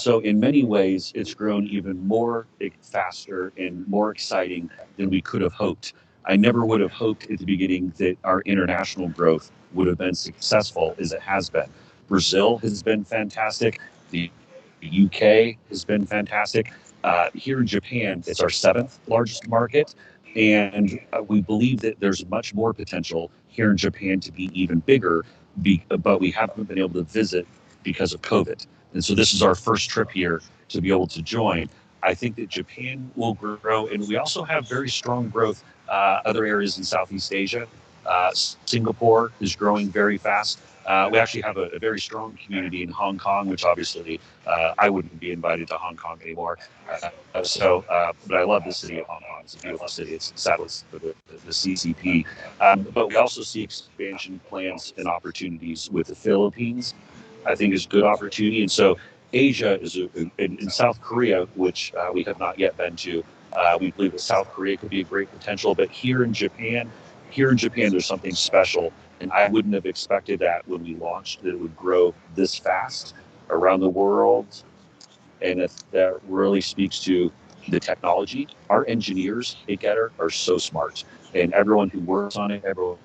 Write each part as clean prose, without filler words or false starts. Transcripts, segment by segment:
So in many ways, it's grown even more faster and more exciting than we could have hoped. I never would have hoped at the beginning that our international growth would have been successful as it has been. Brazil has been fantastic. The UK has been fantastic. Here in Japan, it's our seventh largest market. And we believe that there's much more potential here in Japan to be even bigger, but we haven't been able to visit because of COVID. And so this is our first trip here to be able to join. I think that Japan will grow, and we also have very strong growth other areas in Southeast Asia. Singapore is growing very fast. We actually have a very strong community in Hong Kong, which obviously I wouldn't be invited to Hong Kong anymore. But I love the city of Hong Kong. It's a beautiful city. It's sadly the CCP. But we also see expansion plans and opportunities with the Philippines. I think is a good opportunity. And so Asia is in South Korea, which we have not yet been to. We believe that South Korea could be a great potential, but here in Japan, there's something special. And I wouldn't have expected that when we launched, that it would grow this fast around the world. And that really speaks to the technology. Our engineers at Getter are so smart, and everyone who works on it, everyone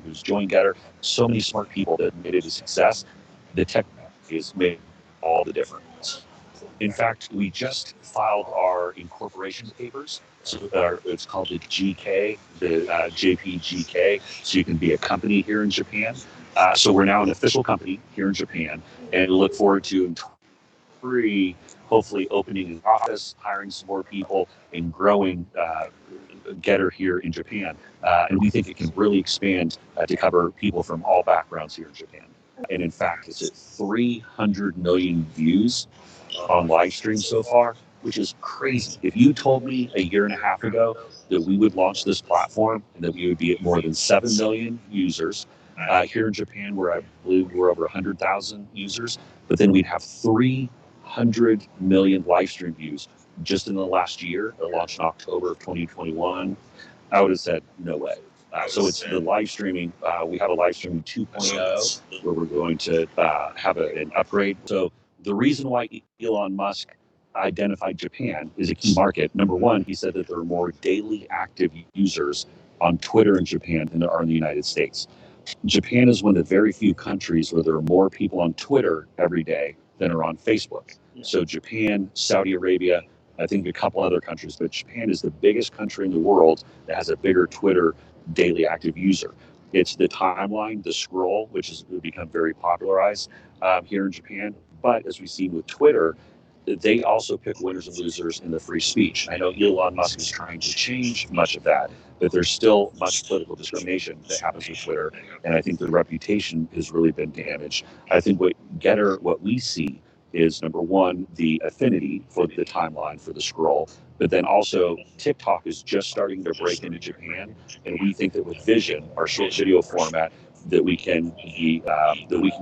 who's joined Getter, so many smart people that made it a success. The technology has made all the difference. In fact, we just filed our incorporation papers. So it's called the G.K., the JP G.K. So you can be a company here in Japan. So we're now an official company here in Japan, and we look forward to in 2023, hopefully opening an office, hiring some more people, and growing Getter here in Japan. And we think it can really expand to cover people from all backgrounds here in Japan. And in fact, it's at 300 million views on live stream so far, which is crazy. If you told me a year and a half ago that we would launch this platform and that we would be at more than 7 million users here in Japan, where I believe we're over 100,000 users, but then we'd have 300 million live stream views just in the last year. It launched in October of 2021. I would have said, no way. So it's the live streaming. We have a live streaming 2.0 where we're going to have an upgrade. So the reason why Elon Musk identified Japan as a key market, number one, he said that there are more daily active users on Twitter in Japan than there are in the United States. Japan is one of the very few countries where there are more people on Twitter every day than are on Facebook. So Japan, Saudi Arabia, I think a couple other countries, but Japan is the biggest country in the world that has a bigger Twitter daily active user. It's the timeline, the scroll, which has become very popularized here in Japan. But as we've seen with Twitter, they also pick winners and losers in the free speech. I know Elon Musk is trying to change much of that, but there's still much political discrimination that happens with Twitter. And I think the reputation has really been damaged. I think what we see is, number one, the affinity for the timeline, for the scroll, but then also TikTok is just starting to break into Japan. And we think that with Vision, our short video format, that we can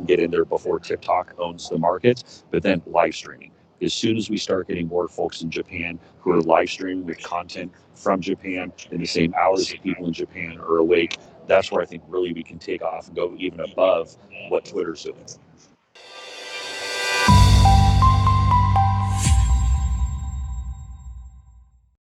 get in there before TikTok owns the market, but then live streaming. As soon as we start getting more folks in Japan who are live streaming with content from Japan in the same hours that people in Japan are awake, that's where I think really we can take off and go even above what Twitter's doing.